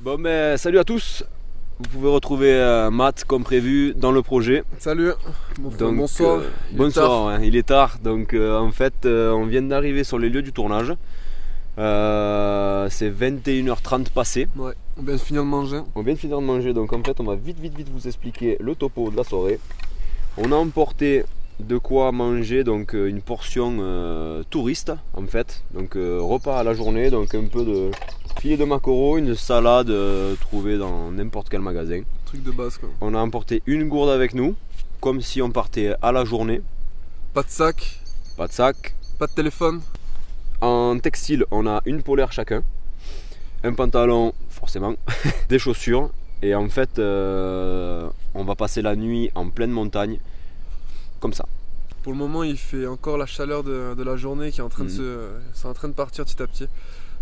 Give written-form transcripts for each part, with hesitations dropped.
Bon ben salut à tous. Vous pouvez retrouver Matt comme prévu dans le projet. Salut, Donc, bonsoir. Bonsoir, ouais, il est tard. Donc en fait on vient d'arriver sur les lieux du tournage. C'est 21h30 passé. Ouais, on vient de finir de manger. On vient de finir de manger, donc en fait on va vite vous expliquer le topo de la soirée. On a emporté de quoi manger, donc une portion touriste en fait. Donc repas à la journée, donc un peu de filet de maquereau, une salade trouvée dans n'importe quel magasin. Truc de base quoi. On a emporté une gourde avec nous, comme si on partait à la journée. Pas de sac, Pas de sac. pas de téléphone. En textile, on a une polaire chacun, un pantalon forcément, des chaussures. Et en fait, on va passer la nuit en pleine montagne, comme ça. Pour le moment, il fait encore la chaleur de la journée qui est en train c'est en train de partir petit à petit.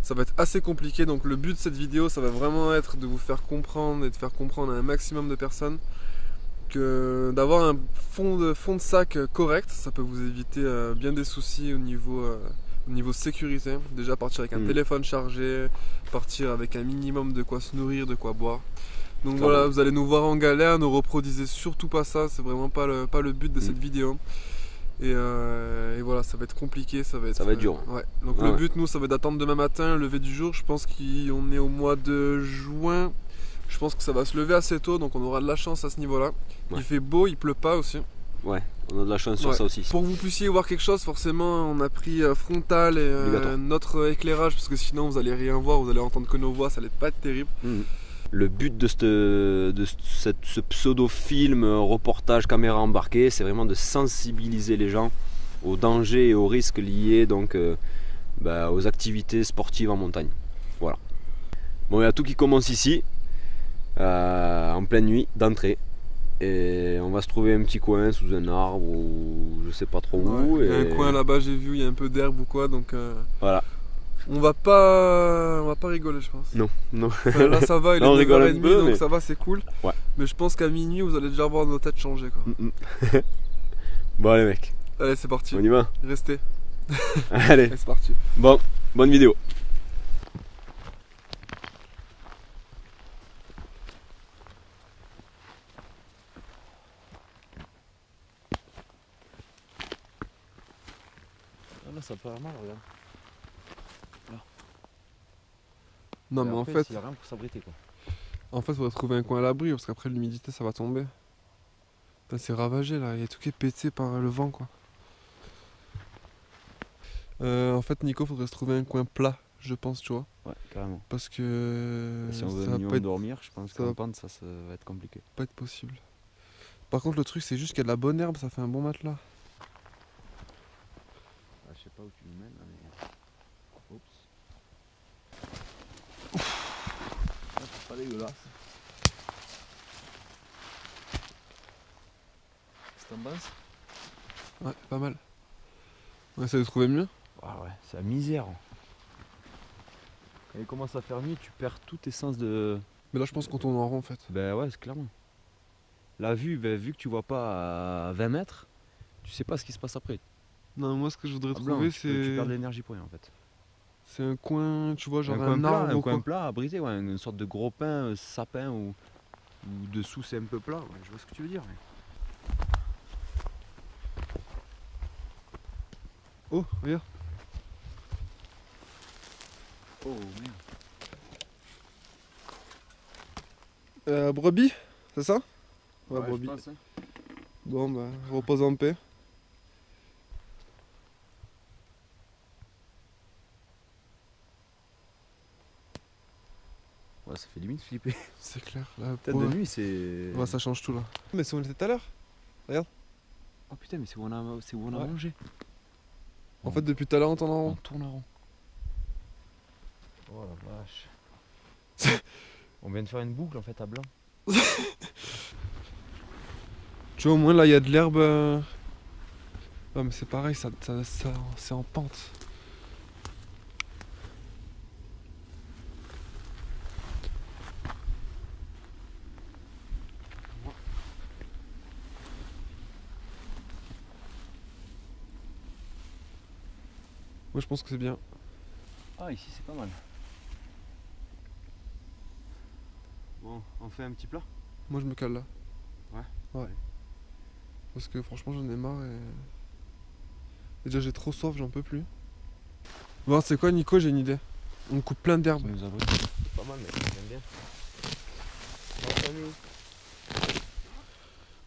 Ça va être assez compliqué, donc le but de cette vidéo, ça va vraiment être de vous faire comprendre et de faire comprendre à un maximum de personnes que d'avoir un fond de sac correct, ça peut vous éviter bien des soucis au niveau sécurité. Déjà partir avec un téléphone chargé, partir avec un minimum de quoi se nourrir, de quoi boire. Donc voilà, vous allez nous voir en galère, ne reproduisez surtout pas ça, c'est vraiment pas le but de cette vidéo. Et voilà, ça va être compliqué, ça va être dur. Ouais. Donc le but, nous, ça va être d'attendre demain matin, le lever du jour. Je pense qu'on est au mois de juin. Je pense que ça va se lever assez tôt, donc on aura de la chance à ce niveau-là. Ouais. Il fait beau, il pleut pas aussi. Ouais, on a de la chance sur ça aussi. Pour que vous puissiez voir quelque chose, forcément, on a pris frontal et notre éclairage, parce que sinon vous allez rien voir, vous allez entendre que nos voix, ça allait pas être terrible. Le but de ce pseudo-film, reportage caméra embarquée, c'est vraiment de sensibiliser les gens aux dangers et aux risques liés donc, aux activités sportives en montagne. Voilà. Bon, il y a tout qui commence ici, en pleine nuit, d'entrée. Et on va se trouver un petit coin sous un arbre ou je sais pas trop où. Il y a un coin là-bas, j'ai vu, il y a un peu d'herbe ou quoi, donc voilà. On va pas rigoler, je pense. Non. Enfin, là ça va, il est 9h30 donc ça va, c'est cool. Ouais. Mais je pense qu'à minuit vous allez déjà voir nos têtes changer quoi. Bon les mecs. Allez, c'est parti. On y va. Restez. Allez, c'est parti. Bon, bonne vidéo. Là ça peut avoir mal, regarde. Là. Non mais en fait, il n'y a rien pour s'abriter quoi. En fait, il faudrait trouver un coin à l'abri parce qu'après l'humidité ça va tomber. C'est ravagé là, il y a tout qui est pété par le vent quoi. En fait, Nico, faudrait se trouver un coin plat, je pense, tu vois. Ouais, carrément. Parce que si on veut minimum dormir, je pense qu'en pente ça va être compliqué. Pas être possible. Par contre, le truc c'est juste qu'il y a de la bonne herbe, ça fait un bon matelas. Je sais pas où tu nous mènes, mais. Oups. C'est pas dégueulasse. C'est en basse. Ouais, pas mal. On essaie de trouver mieux. Ah ouais, c'est la misère. Quand il commence à faire nuit, tu perds toute essence de. Mais là, je pense qu'on tourne en rond en fait. Ben ouais, c'est clairement. La vue, vu que tu vois pas à 20 mètres, tu sais pas ce qui se passe après. Non, moi ce que je voudrais trouver c'est. Tu perds de l'énergie pour rien en fait. C'est un coin, tu vois, genre un arbre. Un coin plat à briser, ouais, une sorte de gros pin, sapin ou dessous c'est un peu plat. Ouais, je vois ce que tu veux dire. Mais... Oh, regarde. Oh merde. Brebis, c'est ça? Ouais, brebis. Je pense, hein. Bon, bah, repose en paix. Ouais, ça fait limite flipper. C'est clair. Peut-être de nuit, c'est. Ouais, ça change tout là. Mais c'est où on était tout à l'heure. Regarde. Oh putain, mais c'est où on a mangé. En fait, depuis tout à l'heure, on tourne en rond. On tourne en rond. Oh la vache. On vient de faire une boucle en fait à blanc. Tu vois, au moins là, il y a de l'herbe. Ouais, mais c'est pareil, c'est en pente. Moi, je pense que c'est bien. Ah, ici c'est pas mal. Bon, on fait un petit plat. Moi je me cale là. Ouais. Ouais. Allez. Parce que franchement j'en ai marre et. Déjà j'ai trop soif, j'en peux plus. Bon, c'est quoi Nico, j'ai une idée. On coupe plein d'herbes. Ça nous abrite. C'est pas mal, mec, j'aime bien.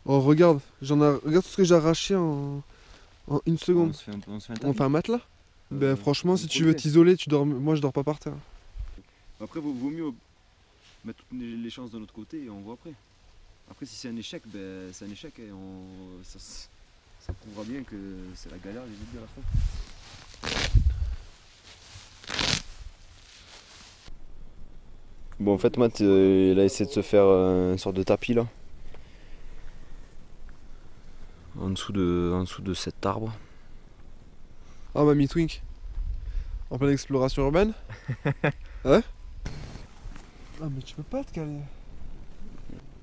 Oh regarde, regarde tout ce que j'ai arraché en une seconde. On se fait un On fait un matelas. Ben franchement, si tu veux progrès. t'isoler, tu dors. Moi je dors pas par terre. Après, vaut mieux mettre toutes les chances de notre côté et on voit après. Après, si c'est un échec, ben, c'est un échec et ça prouvera bien que c'est la galère les autres à la fin. Bon, en fait, Matt, il a essayé de se faire une sorte de tapis là. En dessous de cet arbre. Ah mamie Twink. En pleine exploration urbaine. Ouais. Ah mais tu peux pas te caler.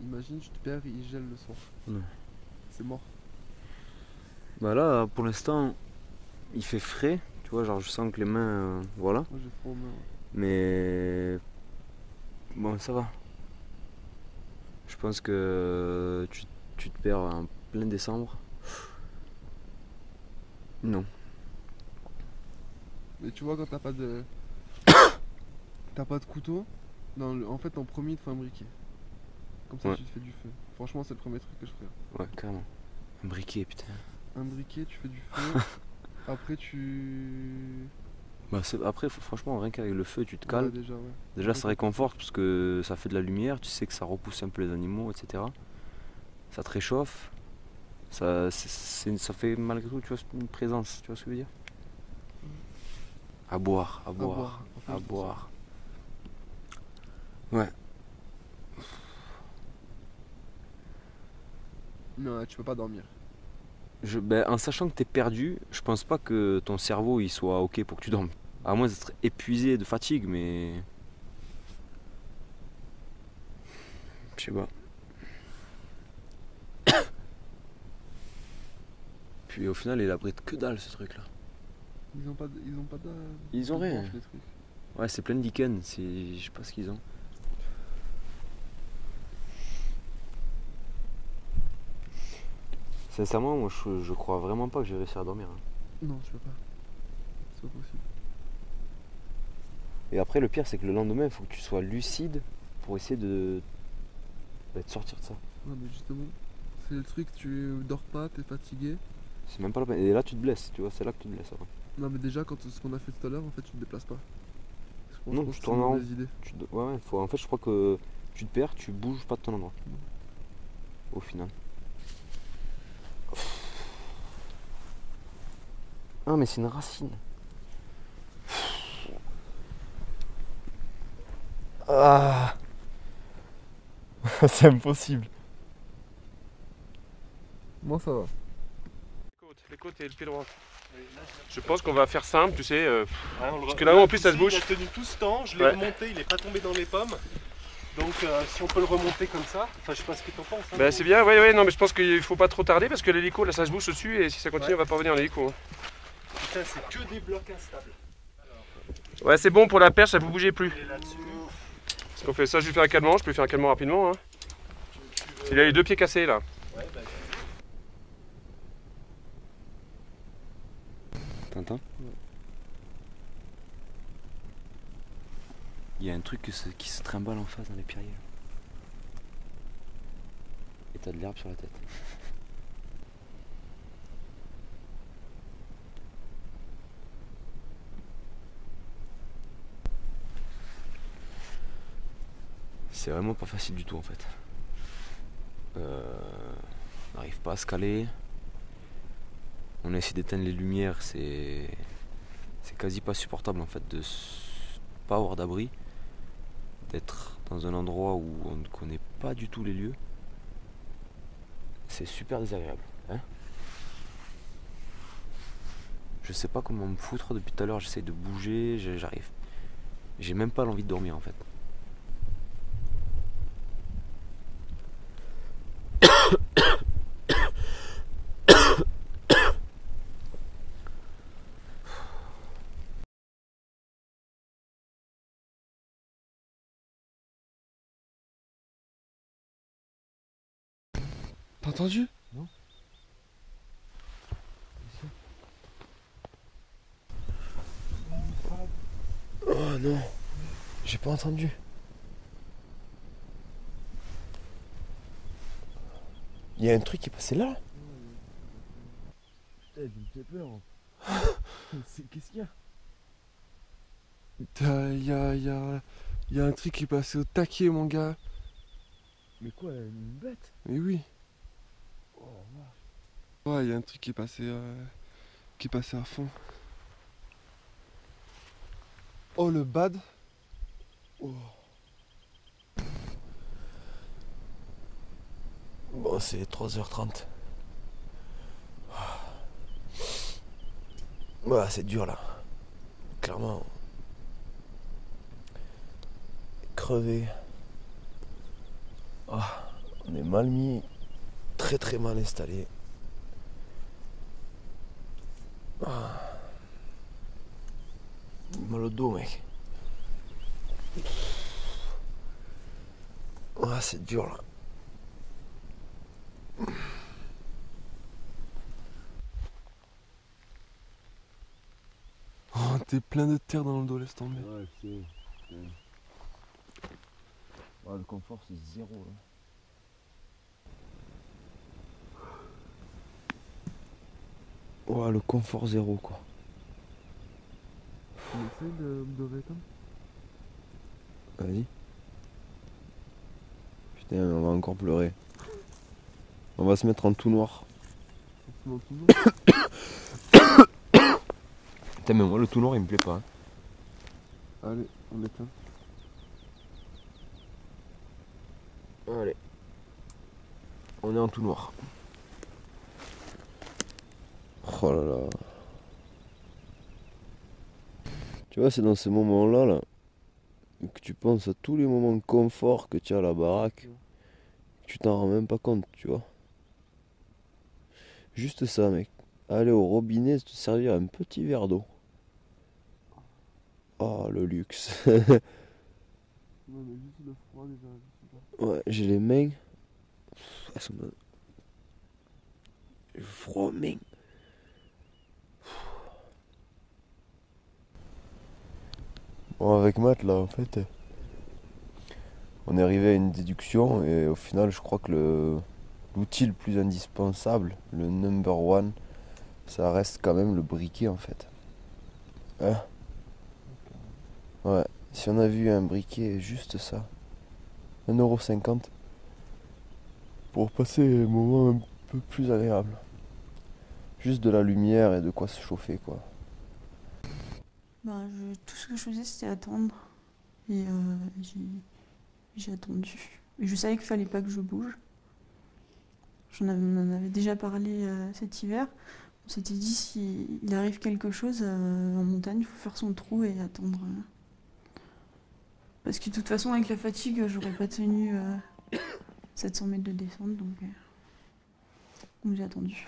Imagine tu te perds, il gèle le soir. Non. C'est mort. Bah là, pour l'instant, il fait frais. Tu vois, genre je sens que les mains, voilà. Moi j'ai froid aux mains. Ouais. Mais bon, ça va. Je pense que tu te perds en plein décembre. Non. Mais tu vois quand t'as pas de. T'as pas de couteau, en fait en premier il te faut un briquet. Comme ça Ouais. tu te fais du feu. Franchement c'est le premier truc que je ferais. Ouais, carrément. Un briquet, putain. Un briquet, tu fais du feu. Après tu. Bah, après, franchement, rien qu'avec le feu, tu te Ouais, cales. déjà ouais. Déjà, ça réconforte parce que ça fait de la lumière. Tu sais que ça repousse un peu les animaux, etc. Ça te réchauffe. Ça fait malgré tout, tu vois, une présence. Tu vois ce que je veux dire? À boire, à boire, Enfin, à je pense boire. Ouais. Non, tu peux pas dormir. Ben, en sachant que t'es perdu, je pense pas que ton cerveau il soit ok pour que tu dormes. À moins d'être épuisé de fatigue, mais. Je sais pas. Puis au final, il abrite que dalle ce truc là. Ils ont pas de. Ils ont de rien. branches, les trucs. Ouais, c'est plein de lichen, je sais pas ce qu'ils ont. Sincèrement, moi je crois vraiment pas que je vais réussir à dormir. Hein. Non, tu peux pas. C'est pas possible. Et après, le pire, c'est que le lendemain, il faut que tu sois lucide pour essayer de sortir de ça. Ouais, mais justement, c'est le truc, tu dors pas, t'es fatigué. C'est même pas la peine. Et là, tu te blesses, tu vois, c'est là que tu te blesses après. Non, mais déjà, ce qu'on a fait tout à l'heure, en fait, tu te déplaces pas. Je Non, pense tu que tournes c'est en une rond. mauvaise idée. Ouais, en fait, je crois que tu te perds, tu bouges pas de ton endroit. Au final. Ah, mais c'est une racine. Ah. C'est impossible. Moi, ça va. Les côtes et le pied droit. Je pense qu'on va faire simple, tu sais. Parce que là, en plus, ça se bouge. Il a tenu tout ce temps, je l'ai Ouais. remonté, il n'est pas tombé dans les pommes. Donc si on peut le remonter comme ça, enfin je sais pas ce que t'en penses. Hein, Bah, c'est bien, ouais, non, mais je pense qu'il faut pas trop tarder parce que l'hélico, là, ça se bouge dessus et si ça continue, on va pas revenir en hélico. Hein. Putain, c'est que des blocs instables. Ouais, c'est bon pour la perche, ça vous bougez plus. Il est là-dessus. Si on fait ça, je vais faire un calmant, je peux faire un calmant rapidement. Hein. Il a les deux pieds cassés là. Ouais, bah, T'entends? Il y a un truc qui se trimballe en face dans les pierriers. Et t'as de l'herbe sur la tête. C'est vraiment pas facile du tout en fait. On n'arrive pas à se caler. On a essayé d'éteindre les lumières, c'est quasi pas supportable en fait de pas avoir d'abri, d'être dans un endroit où on ne connaît pas du tout les lieux. C'est super désagréable. Hein, je sais pas comment me foutre depuis tout à l'heure, j'essaie de bouger, j'arrive. J'ai même pas l'envie de dormir en fait. T'as entendu? Non. Oh non, j'ai pas entendu. Il y a un truc qui est passé là. Putain, tu me fais peur. Qu'est-ce qu'il y a? Il y a un truc qui est passé au taquet, mon gars. Mais quoi, une bête? Mais oui. Oh, vache. Ouais, il y a un truc qui est passé à fond. Oh, le bad. Oh. Bon, c'est 3h30. Ouais, c'est dur là. Clairement. Crevé. Ah, on est mal mis. Très très mal installé. Ah. Mal au dos, mec. Ah, c'est dur là. Oh, t'es plein de terre dans le dos, laisse tomber. Ouais, c'est. Ouais, le confort c'est zéro là. Ouais, le confort zéro quoi. On essaie de rétendre. Vas-y. Putain, on va encore pleurer. On va se mettre en tout noir. Putain, mais moi le tout noir il me plaît pas. Hein. Allez, on éteint. Allez. On est en tout noir. Oh là là. Tu vois, c'est dans ces moments-là là, que tu penses à tous les moments de confort que tu as à la baraque. Tu t'en rends même pas compte, tu vois. Juste ça, mec. Aller au robinet, te servir un petit verre d'eau. Oh, le luxe. Non, mais juste le froid déjà. Ouais, j'ai les mains. Elles sont... J'ai froid aux mains. Bon, avec Matt, là, en fait, on est arrivé à une déduction et au final, je crois que l'outil le plus indispensable, le number one, ça reste quand même le briquet, en fait. Hein? Ouais, si on a vu un briquet, juste ça, 1,50 €, pour passer un moment un peu plus agréable. Juste de la lumière et de quoi se chauffer, quoi. Tout ce que je faisais, c'était attendre. Et j'ai attendu. Et je savais qu'il fallait pas que je bouge. On en avait déjà parlé cet hiver. On s'était dit, s'il arrive quelque chose en montagne, il faut faire son trou et attendre. Parce que de toute façon, avec la fatigue, j'aurais pas tenu 700 mètres de descente. Donc j'ai attendu.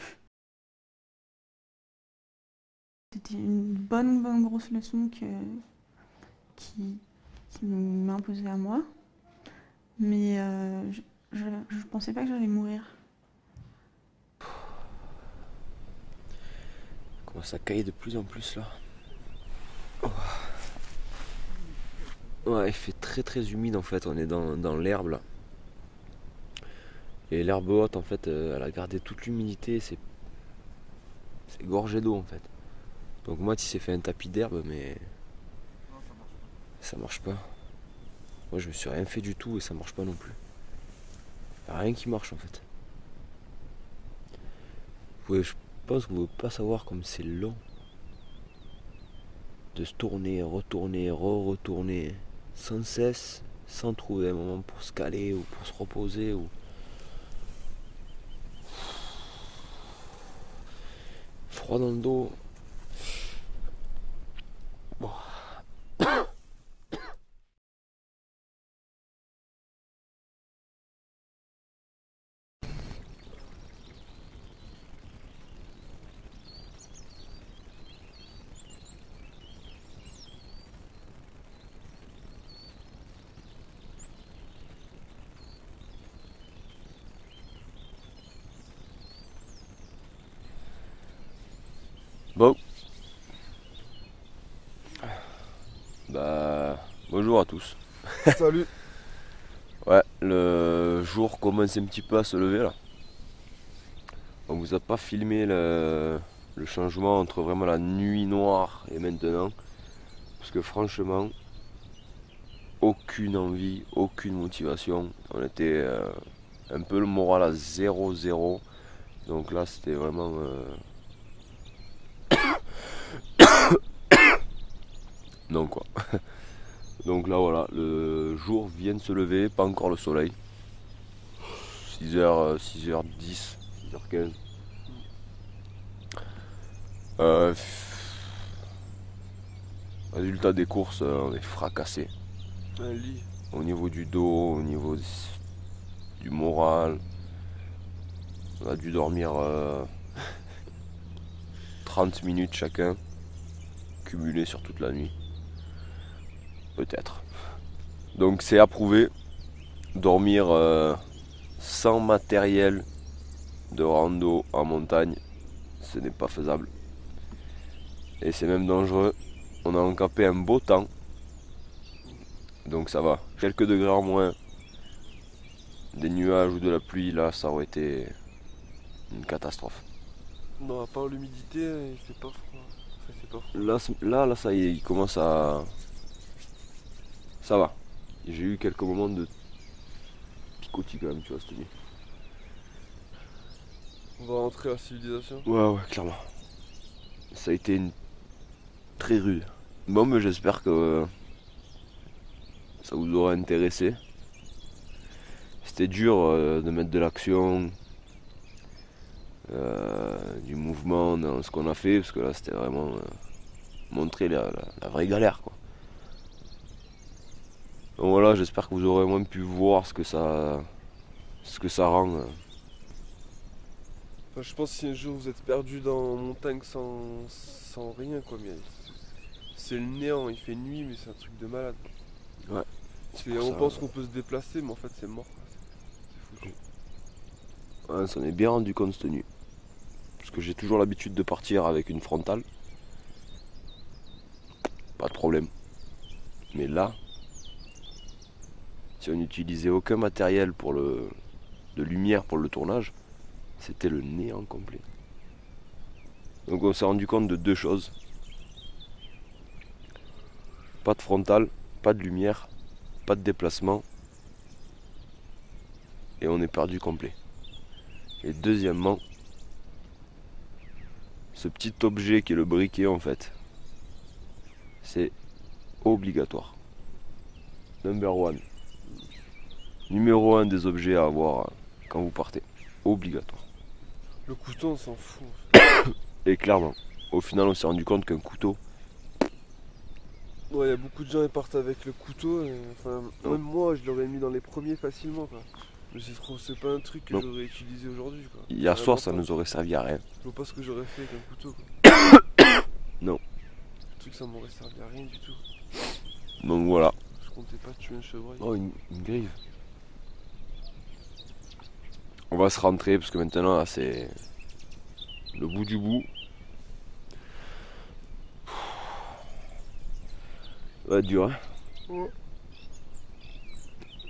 C'était une bonne grosse leçon qui m'a imposée à moi. Mais je pensais pas que j'allais mourir. Ça commence à cailler de plus en plus là. Oh. Ouais, il fait très humide en fait, on est dans l'herbe là. Et l'herbe haute en fait, elle a gardé toute l'humidité, c'est gorgé d'eau en fait. Donc moi il s'est fait un tapis d'herbe mais ça marche pas. Moi je me suis rien fait du tout et ça marche pas non plus. Y a rien qui marche en fait. Je pense que vous ne pouvez pas savoir comme c'est long de se tourner, retourner, retourner sans cesse, sans trouver un moment pour se caler ou pour se reposer ou... Froid dans le dos. Bon. Bon. Bah, bonjour à tous. Salut. Ouais, le jour commence un petit peu à se lever là. On vous a pas filmé le changement entre vraiment la nuit noire et maintenant. Parce que franchement, aucune envie, aucune motivation. On était un peu le moral à 0-0. Donc là c'était vraiment... non quoi. Donc là voilà, le jour vient de se lever, pas encore le soleil. 6h, 6h10, 6h15. Résultat des courses, on est fracassé. Un lit. Au niveau du dos, au niveau du moral. On a dû dormir 30 minutes chacun, cumulé sur toute la nuit. Peut-être. Donc c'est approuvé. Dormir sans matériel de rando en montagne, ce n'est pas faisable. Et c'est même dangereux. On a encapé un beau temps. Donc ça va. Quelques degrés en moins. Des nuages ou de la pluie, là, ça aurait été une catastrophe. Non, à part l'humidité, il fait pas froid. Enfin, il fait pas froid. Là, ça y est, il commence à... Ça va. J'ai eu quelques moments de picotis quand même, tu vois, cette nuit. On va rentrer à la civilisation. Ouais, clairement. Ça a été une... très rude. Bon, mais j'espère que ça vous aura intéressé. C'était dur de mettre de l'action, du mouvement dans ce qu'on a fait, parce que là c'était vraiment montrer la vraie galère quoi. Donc voilà, j'espère que vous aurez au moins pu voir ce que ça rend. Enfin, je pense que si un jour vous êtes perdu dans la montagne sans rien quoi, mais c'est le néant, il fait nuit mais c'est un truc de malade. Ouais. On pense qu'on peut se déplacer mais en fait c'est mort. C'est foutu. Ouais, on s'en est bien rendu compte cette nuit. Parce que j'ai toujours l'habitude de partir avec une frontale. Pas de problème. Mais là, si on n'utilisait aucun matériel de lumière pour le tournage, c'était le néant complet. Donc on s'est rendu compte de deux choses. Pas de frontale, pas de lumière, pas de déplacement. Et on est perdu complet. Et deuxièmement, ce petit objet qui est le briquet en fait, c'est obligatoire. Number one. Numéro 1 des objets à avoir quand vous partez. Obligatoire. Le couteau on s'en fout. Et clairement, au final on s'est rendu compte qu'un couteau, Ouais, il y a beaucoup de gens qui partent avec le couteau. Enfin, Non. même moi je l'aurais mis dans les premiers facilement quoi. Mais c'est pas un truc que Non. j'aurais utilisé aujourd'hui quoi. hier soir ça Vraiment nous aurait servi à rien. pas. Je vois pas ce que j'aurais fait avec un couteau quoi. Non. Le truc ça m'aurait servi à rien du tout. Donc voilà. Je comptais pas tuer un chevreuil. Oh une grive. On va se rentrer parce que maintenant là c'est le bout du bout. Ça va être dur hein. Ouais.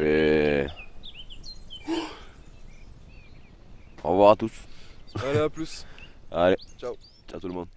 Et... Au revoir à tous. Allez à plus. Allez. Ciao. Ciao tout le monde.